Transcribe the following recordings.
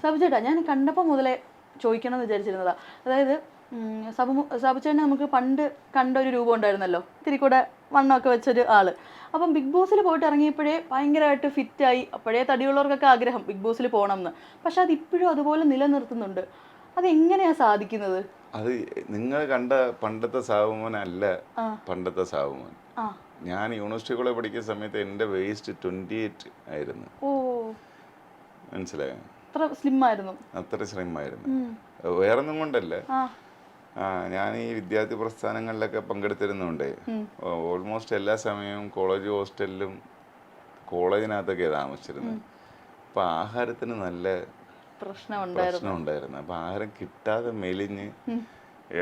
സബുചേട്ടാ, ഞാൻ കണ്ടപ്പോൾ മുതലേ ചോദിക്കണം എന്ന് വിചാരിച്ചിരുന്നതാ. അതായത് സബുചേട്ടനെ നമുക്ക് പണ്ട് കണ്ട ഒരു രൂപം ഉണ്ടായിരുന്നല്ലോ, ഇത്തിരി കൂടെ വണ്ണമൊക്കെ വെച്ചൊരു ആള്. അപ്പം ബിഗ് ബോസിൽ പോയിട്ട് ഇറങ്ങിയപ്പോഴേ ഭയങ്കരമായിട്ട് ഫിറ്റായി. അപ്പോഴേ തടിയുള്ളവർക്കൊക്കെ ആഗ്രഹം ബിഗ് ബോസിൽ പോകണം എന്ന്. പക്ഷെ അത് ഇപ്പോഴും അതുപോലെ നിലനിർത്തുന്നുണ്ട്. അത് എങ്ങനെയാ സാധിക്കുന്നത്? അത് നിങ്ങൾ കണ്ട പണ്ടത്തെ സാബുമോനല്ല പണ്ടത്തെ സാബുമോൻ. ഞാൻ യൂണിവേഴ്സിറ്റി കോളേജ് പഠിക്കുന്ന സമയത്ത് എൻ്റെ വെയിസ്റ്റ് 28 ആയിരുന്നു. ഓ, മനസ്സിലായോ? അത്ര സ്ലിം ആയിരുന്നു. അത്ര സ്ലിം ആയിരുന്നു. വേറൊന്നും കൊണ്ടല്ല, ഞാൻ ഈ വിദ്യാർത്ഥി പ്രസ്ഥാനങ്ങളിലൊക്കെ പങ്കെടുത്തിരുന്നുണ്ട്. ഓൾമോസ്റ്റ് എല്ലാ സമയവും കോളേജ് ഹോസ്റ്റലിലും കോളേജിനകത്തൊക്കെ താമസിച്ചിരുന്നത്. അപ്പം ആഹാരത്തിന് നല്ല പ്രശ്നം ഉണ്ടായിരുന്നു. അപ്പം ആഹാരം കിട്ടാതെ മെലിഞ്ഞ്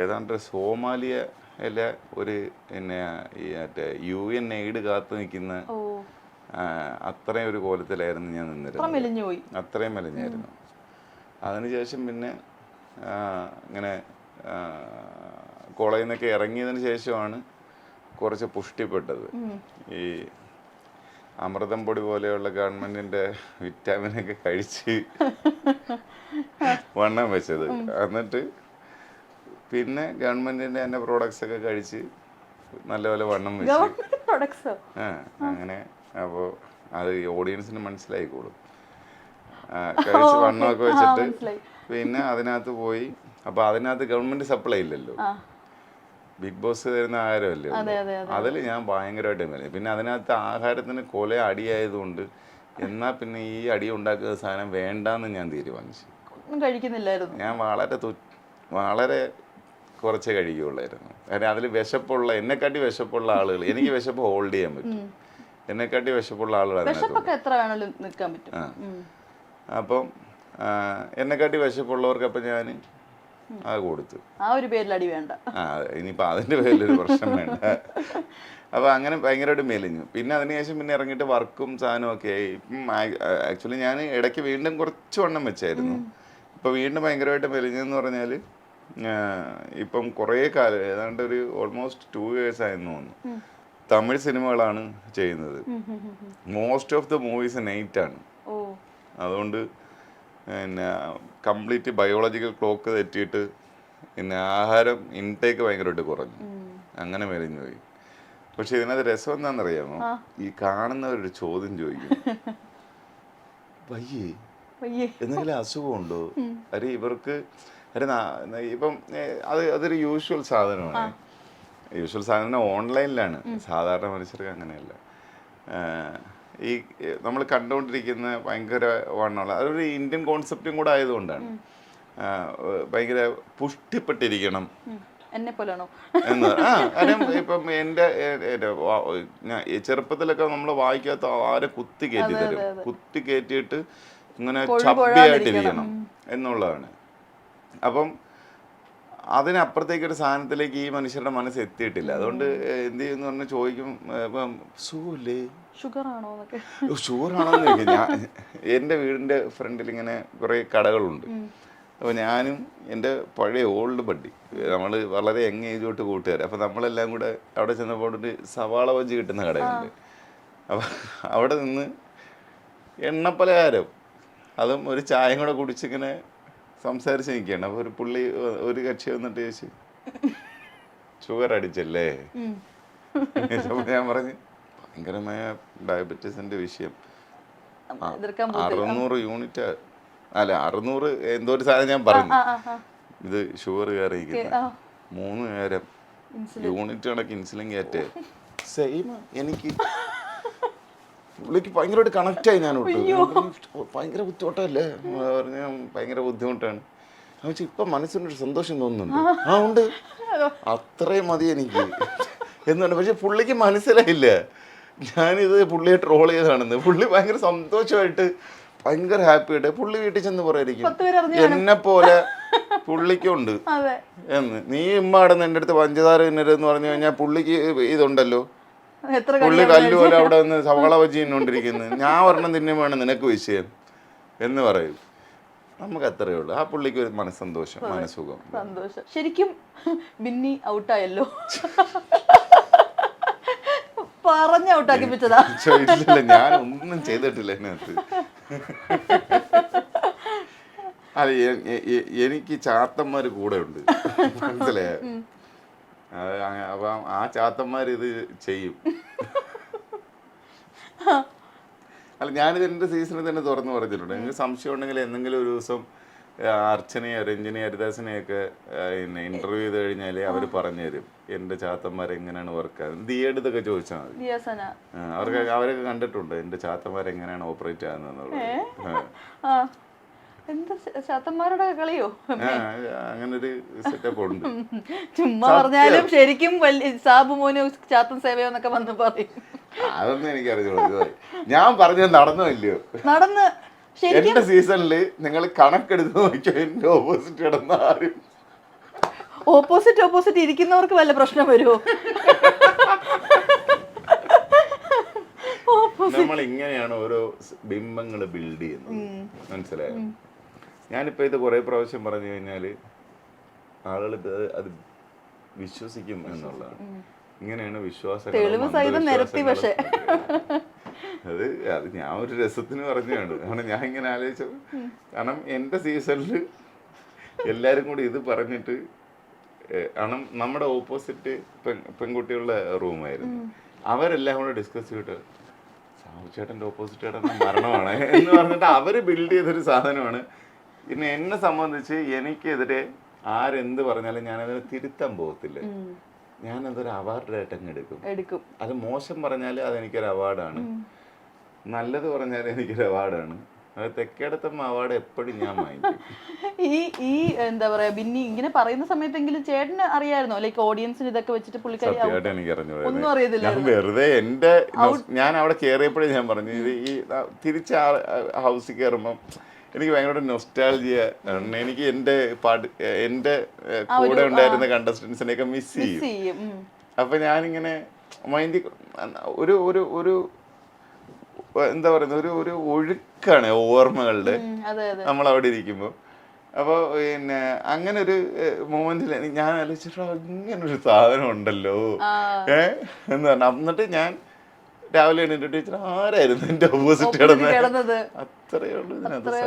ഏതാണ്ട് സോമാലിയ ഒരു പിന്നെ ഈ മറ്റേ UN എയ്ഡ് കാത്തു നിൽക്കുന്ന അത്രയും ഒരു കോലത്തിലായിരുന്നു ഞാൻ നിന്നിരുന്നത്. അത്രയും മെലിഞ്ഞായിരുന്നു. അതിനുശേഷം പിന്നെ ഇങ്ങനെ കോളേജിൽ നിന്നൊക്കെ ഇറങ്ങിയതിന് ശേഷമാണ് കുറച്ച് പുഷ്ടിപ്പെട്ടത്. ഈ അമൃതം പൊടി പോലെയുള്ള ഗവൺമെന്റിന്റെ വിറ്റാമിനൊക്കെ കഴിച്ച് വണ്ണം വെച്ചത്. എന്നിട്ട് പിന്നെ ഗവൺമെന്റിന്റെ തന്നെ പ്രോഡക്ട്സ് ഒക്കെ കഴിച്ച് നല്ലപോലെ വണ്ണം വെച്ചു. അങ്ങനെ അപ്പോൾ അത് ഓഡിയൻസിന് മനസ്സിലായിക്കോളും. കഴിച്ച് വണ്ണമൊക്കെ വെച്ചിട്ട് പിന്നെ അതിനകത്ത് പോയി. അപ്പൊ അതിനകത്ത് ഗവൺമെന്റ് സപ്ലൈ ഇല്ലല്ലോ, ബിഗ് ബോസ് തരുന്ന ആഹാരമല്ലേ. അതിൽ ഞാൻ ഭയങ്കരമായിട്ട് മെലിഞ്ഞു. പിന്നെ അതിനകത്ത് ആഹാരത്തിന് കൊല അടിയായതുകൊണ്ട് എന്നാ പിന്നെ ഈ അടി ഉണ്ടാക്കുന്ന സാധനം വേണ്ടാന്ന് ഞാൻ തീരുമാനിച്ചു. കഴിക്കുന്നില്ലായിരുന്നു. ഞാൻ വളരെ കുറച്ച് കഴിക്കുകയുള്ളായിരുന്നു. കാരണം അതിൽ വിശപ്പുള്ള, എന്നെക്കാട്ടി വിശപ്പുള്ള ആളുകൾ, എനിക്ക് വിശപ്പ് ഹോൾഡ് ചെയ്യാൻ പറ്റും. എന്നെക്കാട്ടി വിശപ്പുള്ള ആളുകൾ അപ്പം എന്നെക്കാട്ടി വിശപ്പുള്ളവർക്ക് അപ്പം ഞാൻ അത് കൊടുത്തു. ആ ഒരു പേരിൽ അടി വേണ്ട. ഇനിയിപ്പോൾ അതിൻ്റെ പേരിലൊരു പ്രശ്നം വേണ്ട. അപ്പോൾ അങ്ങനെ ഭയങ്കരമായിട്ട് മെലിഞ്ഞു. പിന്നെ അതിനുശേഷം പിന്നെ ഇറങ്ങിയിട്ട് വർക്കും സാധനവും ഒക്കെ ആയി. ആക്ച്വലി ഞാൻ ഇടയ്ക്ക് വീണ്ടും കുറച്ച് വണ്ണം വെച്ചായിരുന്നു. ഇപ്പോൾ വീണ്ടും ഭയങ്കരമായിട്ട് മെലിഞ്ഞെന്ന് പറഞ്ഞാൽ ഇപ്പം കുറേ കാലം, ഏതാണ്ട് ഒരു ഓൾമോസ്റ്റ് 2 years ആയെന്ന് തോന്നുന്നു, തമിഴ് സിനിമകളാണ് ചെയ്യുന്നത്. മോസ്റ്റ് ഓഫ് ദ മൂവീസ് നൈറ്റാണ്. അതുകൊണ്ട് പിന്നെ കംപ്ലീറ്റ് ബയോളജിക്കൽ ക്ലോക്ക് തെറ്റിയിട്ട് പിന്നെ ആഹാരം ഇൻടേക്ക് ഭയങ്കരമായിട്ട് കുറഞ്ഞു. അങ്ങനെ മെലിഞ്ഞു പോയി. പക്ഷെ ഇതിനകത്ത് രസം എന്താണെന്നറിയാമോ? ഈ കാണുന്നവരൊരു ചോദ്യം ചോദിക്കും, വയ്യേ എന്തെങ്കിലും അസുഖമുണ്ടോ? അരെ ഇവർക്ക് ഇപ്പം അതൊരു യൂഷ്വൽ സാധനമാണ്. യൂഷ്വൽ സാധനം ഓൺലൈനിലാണ്, സാധാരണ മനുഷ്യർക്ക് അങ്ങനെയല്ല. ഈ നമ്മൾ കണ്ടുകൊണ്ടിരിക്കുന്ന ഭയങ്കര വണ്ണമുള്ള അതൊരു ഇന്ത്യൻ കോൺസെപ്റ്റും കൂടെ ആയതുകൊണ്ടാണ്. ഭയങ്കര പുഷ്ടിപ്പെട്ടിരിക്കണം എന്ന്. കാര്യം ഇപ്പം എൻ്റെ ചെറുപ്പത്തിലൊക്കെ നമ്മൾ വായിക്കാത്ത ആരെ കുത്തി കയറ്റി തരും. കുത്തി കയറ്റിയിട്ട് ഇങ്ങനെ ചപ്പിയായിട്ടിരിക്കണം എന്നുള്ളതാണ്. അപ്പം അതിനപ്പുറത്തേക്കൊരു സാധനത്തിലേക്ക് ഈ മനുഷ്യരുടെ മനസ്സ് എത്തിയിട്ടില്ല. അതുകൊണ്ട് എന്ത് ചെയ്യുമെന്ന് പറഞ്ഞാൽ ചോദിക്കും, ഇപ്പം സുഖമില്ലേ, ഷുഗറാണോ എന്ന് ചോദിക്കും. ഞാൻ എൻ്റെ വീടിൻ്റെ ഫ്രണ്ടിൽ ഇങ്ങനെ കുറേ കടകളുണ്ട്. അപ്പോൾ ഞാനും എൻ്റെ പഴയ ഓൾഡ് ബഡ്ഡി, നമ്മൾ വളരെ യങ് ഏജ് തൊട്ട് കൂട്ടുകാർ. അപ്പോൾ നമ്മളെല്ലാം കൂടെ അവിടെ ചെന്നപ്പോൾ ഒരു സവാള ബജ്ജി കിട്ടുന്ന കടയുണ്ട്. അപ്പോൾ അവിടെ നിന്ന് എണ്ണപ്പലഹാരം, അതും ഒരു ചായയും കൂടെ കുടിച്ചിങ്ങനെ സംസാരിച്ച് നിൽക്കുകയാണ്. അപ്പോൾ ഒരു കക്ഷി വന്നിട്ട് ചോദിച്ചു, ഷുഗർ അടിച്ചല്ലേ? അപ്പോൾ ഞാൻ പറഞ്ഞു, ഭയങ്കരമായ ഡയബറ്റീസിന്റെ വിഷയം, 600 യൂണിറ്റ് അല്ല 600 എന്തോ ഒരു സാധനം ഞാൻ പറഞ്ഞു. ഇത് ഷുഗർ കയറിയിരിക്കുന്ന 3 നേരം യൂണിറ്റ് കണക്ക് ഇൻസുലിൻ കയറ്റേ. സെയിം എനിക്ക് പുള്ളിക്ക് ഭയങ്കരമായിട്ട് കണക്റ്റായി. ഞാൻ ഭയങ്കര ബുദ്ധിമുട്ടല്ലേ പറഞ്ഞ, ഭയങ്കര ബുദ്ധിമുട്ടാണ്. പക്ഷെ ഇപ്പം മനസ്സിനൊരു സന്തോഷം തോന്നുന്നുണ്ട്. ഉണ്ട്, അത്രയും മതി എനിക്ക് എന്നുണ്ട്. പക്ഷെ പുള്ളിക്ക് മനസ്സിലായില്ല ഞാനിത് പുള്ളിയെ ട്രോൾ ചെയ്താണെന്ന്. പുള്ളി ഭയങ്കര സന്തോഷമായിട്ട് ഭയങ്കര ഹാപ്പി ആയിട്ട് പുള്ളി വീട്ടിൽ ചെന്ന് പറയായിരിക്കും, എന്നെ പോലെ പുള്ളിക്കുണ്ട് എന്ന്. നീ ഇമ്മാടെന്ന് എൻ്റെ അടുത്ത് പഞ്ചസാര തിന്നരുതെന്ന് പറഞ്ഞു കഴിഞ്ഞാൽ പുള്ളിക്ക് ഇതുണ്ടല്ലോ, പുള്ളി കല്ലുപോലെ അവിടെ നിന്ന് സവാള ബജ്ജി തിന്നോണ്ടിരിക്കുന്നത്. ഞാൻ ഒരെണ്ണം തിന്നുമ്പോഴാണ് നിനക്ക് വിഷയം എന്ന് പറയും. നമുക്ക് അത്രയേ ഉള്ളൂ. ആ പുള്ളിക്ക് ഒരു മനസ്സന്തോഷം, മനസ്സുഖം. ശരിക്കും ബിന്നി ഔട്ടായല്ലോ, പറഞ്ഞ ഔട്ടാക്കിപ്പിച്ചതാ. ഞാൻ ഒന്നും ചെയ്തിട്ടില്ല അതിനകത്ത്. അല്ല എനിക്ക് ചാത്തന്മാർ കൂടെ ഉണ്ട്, മനസ്സിലായോ? അപ്പൊ ആ ചാത്തന്മാർ ഇത് ചെയ്യും. അല്ല, ഞാനിത് എൻ്റെ സീസണിൽ തന്നെ തുറന്നു പറഞ്ഞിട്ടുണ്ട്. നിങ്ങൾക്ക് സംശയം ഉണ്ടെങ്കിൽ എന്തെങ്കിലും ഒരു ദിവസം അർച്ചനയോ രഞ്ജനയോ ഹരിദാസിനെയൊക്കെ ഇന്റർവ്യൂ ചെയ്ത് കഴിഞ്ഞാൽ അവർ പറഞ്ഞു തരും എൻ്റെ ചാത്തന്മാർ എങ്ങനെയാണ് വർക്ക് ആകുന്നത്. ദിയേടുത്തൊക്കെ ചോദിച്ചാൽ മതി. അവരൊക്കെ കണ്ടിട്ടുണ്ട് എൻ്റെ ചാത്തന്മാർ എങ്ങനെയാണ് ഓപ്പറേറ്റ് ആകുന്നത്. ചാത്തന്മാരുടെ കളിയോ? അങ്ങനൊരു സെറ്റപ്പ് ഉണ്ട്. ചുമ്മാ പറഞ്ഞാലും ശരിക്കും സാബു മോന് ചാത്തൻ സേവയോ എന്നൊക്കെ വന്ന് പറയും. അതൊന്നും എനിക്കറിഞ്ഞോളൂ. ഞാൻ പറഞ്ഞത് നടന്നോ ഇല്ലയോ? നടന്ന്. എന്റെ സീസണില് നിങ്ങൾ കണക്കെടുത്ത് നോക്കിയോ, എന്റെ ഓപ്പോസിറ്റ് കിടന്ന ആരും ഓപ്പോസിറ്റ് ഇരിക്കുന്നവർക്ക് വല്ല പ്രശ്നം വരുമോ? നമ്മൾ ഇങ്ങനെയാണ് ഓരോ ബിംബങ്ങൾ ബിൽഡ് ചെയ്യുന്നത്, മനസ്സിലായോ? ഞാനിപ്പോ ഇത് കുറെ പ്രാവശ്യം പറഞ്ഞു കഴിഞ്ഞാല് ആളുകൾ അത് വിശ്വസിക്കും എന്നുള്ളതാണ്. ഇങ്ങനെയാണ് വിശ്വാസം. അത് ഞാൻ ഒരു രസത്തിന് പറഞ്ഞതാണ്. കാരണം ഞാൻ ഇങ്ങനെ ആലോചിച്ചത്, കാരണം എൻ്റെ സീസണിൽ എല്ലാവരും കൂടി ഇത് പറഞ്ഞിട്ട്, കാരണം നമ്മുടെ ഓപ്പോസിറ്റ് പെൺകുട്ടികളുടെ റൂമായിരുന്നു, അവരെല്ലാം കൂടെ ഡിസ്കസ് ചെയ്തിട്ട് സാബുചേട്ടൻ്റെ ഓപ്പോസിറ്റ് ചേട്ടൻ മരണമാണ് എന്ന് പറഞ്ഞിട്ട് അവര് ബിൽഡ് ചെയ്തൊരു സാധനമാണ്. പിന്നെ എന്നെ സംബന്ധിച്ച് എനിക്കെതിരെ ആരെന്ത് പറഞ്ഞാലും ഞാനതിനെ തിരുത്താൻ പോകത്തില്ല. ഞാനതൊരു അവാർഡായിട്ട് അങ്ങ് എടുക്കും. അത് മോശം പറഞ്ഞാൽ അതെനിക്കൊരു അവാർഡാണ്, നല്ലത് പറഞ്ഞാൽ എനിക്കൊരു അവാർഡാണ്. അത് തെക്കേടത്തമ്മ അവാർഡ് എപ്പോഴും ഞാൻ വാങ്ങിക്കും. ഈ എന്താ പറയാ, ബിന്നി ഇങ്ങനെ പറയുന്ന സമയത്തെങ്കിലും ചേട്ടന് അറിയായിരുന്നോ, ലൈക്ക് ഓഡിയൻസിന് ഇതൊക്കെ വെച്ചിട്ട് പുള്ളിക്കാരി? എനിക്ക് ഒന്നും അറിയത്തില്ല. ഞാൻ വെറുതെ ഞാൻ അവിടെ കയറിയപ്പോഴേ ഞാൻ പറഞ്ഞു, ഇത് ഈ തിരിച്ച് ഹൗസിൽ കയറുമ്പം എനിക്ക് ഭയങ്കര നൊസ്റ്റാൾജിയ. എനിക്ക് എൻ്റെ കൂടെ ഉണ്ടായിരുന്ന കണ്ടസ്റ്റൻസിനെയൊക്കെ മിസ് ചെയ്യും. അപ്പൊ ഞാനിങ്ങനെ മൈൻഡ് ഒരു എന്താ പറയുന്നത്, ഒരു ഒഴുക്കാണ് ഓർമ്മകളുടെ നമ്മൾ അവിടെ ഇരിക്കുമ്പോൾ. അപ്പോൾ പിന്നെ അങ്ങനെ ഒരു മൊമെന്റിൽ ഞാൻ ആലോചിച്ചിട്ടോ ഇങ്ങനൊരു സാധനം ഉണ്ടല്ലോ എന്ന് പറഞ്ഞു. എന്നിട്ട് ഞാൻ രാവിലെ എണീറ്റ് ടീച്ചർ ആരായിരുന്നു എന്റെ ഓപ്പോസിറ്റ് കിടന്നത്? അത്രേ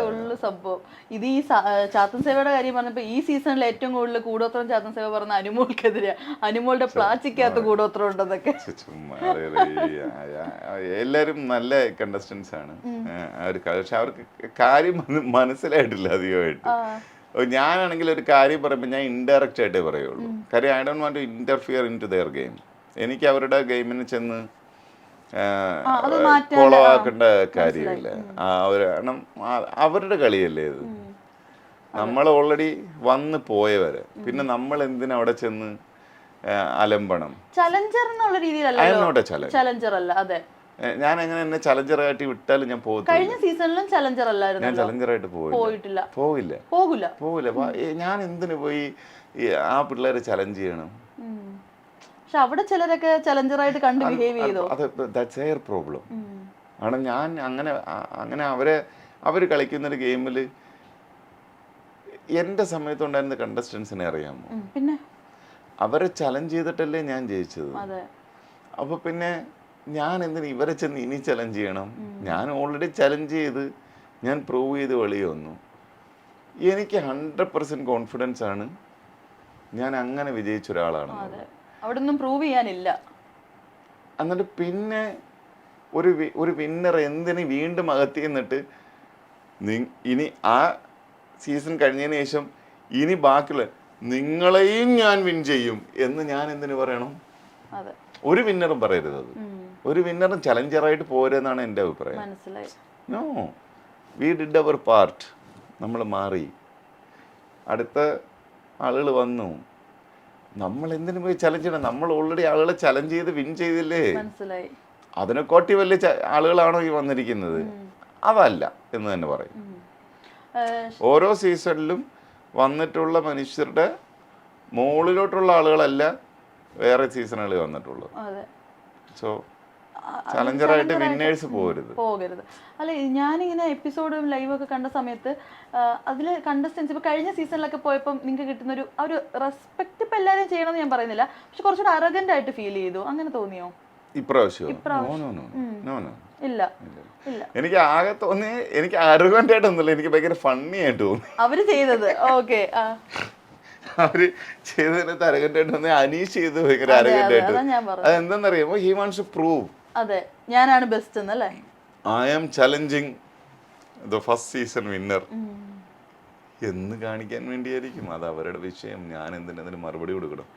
ഉള്ളു സംഭവം. ഇത് ഈ ചാത്തൻ സേവയുടെ കാര്യം പറഞ്ഞപ്പോ ഈ സീസണിൽ ഏറ്റവും കൂടുതൽ കൂടോത്രം ചാത്തൻ സേവ പറഞ്ഞ അനുമോൾക്കെതിരെ, അനുമോളുടെ പ്ലാച്ചിക്കകത്ത് കൂടോത്രം ഉണ്ടെന്നൊക്കെ. എല്ലാരും നല്ല കണ്ടസ്റ്റൻസ് ആണ്, പക്ഷെ അവർക്ക് കാര്യം മനസ്സിലായിട്ടില്ല അധികമായിട്ട്. ഞാനാണെങ്കിൽ ഒരു കാര്യം പറയുമ്പോൾ ഞാൻ ഇൻഡയറക്റ്റ് ആയിട്ടേ പറയുള്ളൂ. കാര്യം I don't want to interfere in to their game. എനിക്ക് അവരുടെ ഗെയിമിന് ചെന്ന് കൊളവാക്കേണ്ട കാര്യമില്ല. കാരണം അവരുടെ കളിയല്ലേ ഇത്. നമ്മൾ ഓൾറെഡി വന്ന് പോയവരെ പിന്നെ നമ്മൾ എന്തിനാ അവിടെ ചെന്ന് അലമ്പണം? ചലഞ്ചർ എന്നുള്ള രീതിയിലല്ല, ചലഞ്ചർ അല്ല. അതെ, ഞാൻ എങ്ങനെ എന്നെ ചലഞ്ചറായിട്ട് വിട്ടാലും ഞാൻ പോകില്ല. കഴിഞ്ഞ സീസണിലും ചലഞ്ചർ അല്ലായിരുന്നു. ഞാൻ ചലഞ്ചറായിട്ട് പോകില്ല. ഞാൻ എന്തിനു പോയി ആ പിള്ളേരെ ചലഞ്ച് ചെയ്യണം? പക്ഷെ അവിടെ ചിലരൊക്കെ ചലഞ്ചറായിട്ട് കണ്ട് ബിഹേവ് ചെയ്തു. That's their problem. ആണ് ഞാൻ അങ്ങനെ അവർ കളിക്കുന്നൊരു ഗെയിമിൽ എൻ്റെ സമയത്തുണ്ടായിരുന്ന കണ്ടസ്റ്റൻസിനെ അറിയാമോ? പിന്നെ അവരെ ചലഞ്ച് ചെയ്തിട്ടല്ലേ ഞാൻ ജയിച്ചത്. അപ്പൊ പിന്നെ ഞാൻ എന്തിനു ഇവരെ ചെന്ന് ഇനി ചലഞ്ച് ചെയ്യണം? ഞാൻ ഓൾറെഡി ചലഞ്ച് ചെയ്ത് ഞാൻ പ്രൂവ് ചെയ്ത് വെളിയിൽ വന്നു. എനിക്ക് 100% കോൺഫിഡൻസ് ആണ് ഞാൻ അങ്ങനെ വിജയിച്ച ഒരാളാണ്. അവിടെ ഒന്നും പ്രൂവ് ചെയ്യാനില്ല. എന്നിട്ട് പിന്നെ ഒരു വിന്നർ എന്തിന് വീണ്ടും അകത്തി എന്നിട്ട് ഇനി ആ സീസൺ കഴിഞ്ഞതിന് ശേഷം ഇനി ബാക്കിയുള്ള നിങ്ങളെയും ഞാൻ വിൻ ചെയ്യും എന്ന് ഞാൻ എന്തിനു പറയണം? ഒരു വിന്നറും പറയരുത്. അത് ഒരു വിന്നറും ചലഞ്ചറായിട്ട് പോരെന്നാണ് എൻ്റെ അഭിപ്രായം. No, we did our part. നമ്മൾ മാറി, അടുത്ത ആളുകൾ വന്നു. നമ്മൾ എന്തിനു പോയി ചലഞ്ച് ചെയ്യണം? നമ്മൾ ഓൾറെഡി ആളുകളെ ചലഞ്ച് ചെയ്ത് വിൻ ചെയ്തില്ലേ? അതിനെക്കാട്ടി വലിയ ആളുകളാണോ ഈ വന്നിരിക്കുന്നത്? അതല്ല എന്ന് തന്നെ പറയും. ഓരോ സീസണിലും വന്നിട്ടുള്ള മനുഷ്യരുടെ മുകളിലോട്ടുള്ള ആളുകളല്ല വേറെ സീസണുകളിൽ വന്നിട്ടുള്ളൂ. സോ ചലഞ്ചറായിട്ട് വിന്നേഴ്സ് പോകരുത്. അല്ല, ഞാനിങ്ങനെ എപ്പിസോഡും ലൈവൊക്കെ കണ്ട സമയത്ത് അതിൽ കണ്ടസ്റ്റൻസ് ഇപ്പോൾ കഴിഞ്ഞ സീസണിലൊക്കെ പോയപ്പോൾ നിങ്ങൾക്ക് കിട്ടുന്ന ഒരു റെസ്പെക്ട് ഇപ്പം എല്ലാവരും ചെയ്യണമെന്ന് ഞാൻ പറയുന്നില്ല, പക്ഷെ കുറച്ചുകൂടെ അറഗൻ്റ് ആയിട്ട് ഫീൽ ചെയ്തു. അങ്ങനെ തോന്നിയോ ഇപ്രാവശ്യം? ഇല്ല ഇല്ല. എനിക്ക് ആകെ തോന്നി, എനിക്ക് arrogant ആയിട്ടൊന്നുമില്ല, എനിക്ക് ഭയങ്കര ഫണ്ണി ആയിട്ട് തോന്നി അവര് ചെയ്തത്. ഓക്കെ. അവര് ചെയ്തതിനകത്ത് arrogant ആയിട്ട് തോന്നി. അനീഷ് ചെയ്ത് ഭയങ്കര arrogant ആയിട്ട്. അതാ ഞാൻ പറഞ്ഞത്. അതെന്താന്നറിയാമോ? ഹി വാണ്ട്സ് ടു പ്രൂവ് അതെ, ഞാനാണ് ബെസ്റ്റ് എന്നല്ലേ. I am challenging the first season winner എന്ന് കാണിക്കാൻ വേണ്ടിയായിരിക്കും. അത് അവരുടെ വിഷയം. ഞാൻ എന്തിനതിന് മറുപടി കൊടുക്കണം?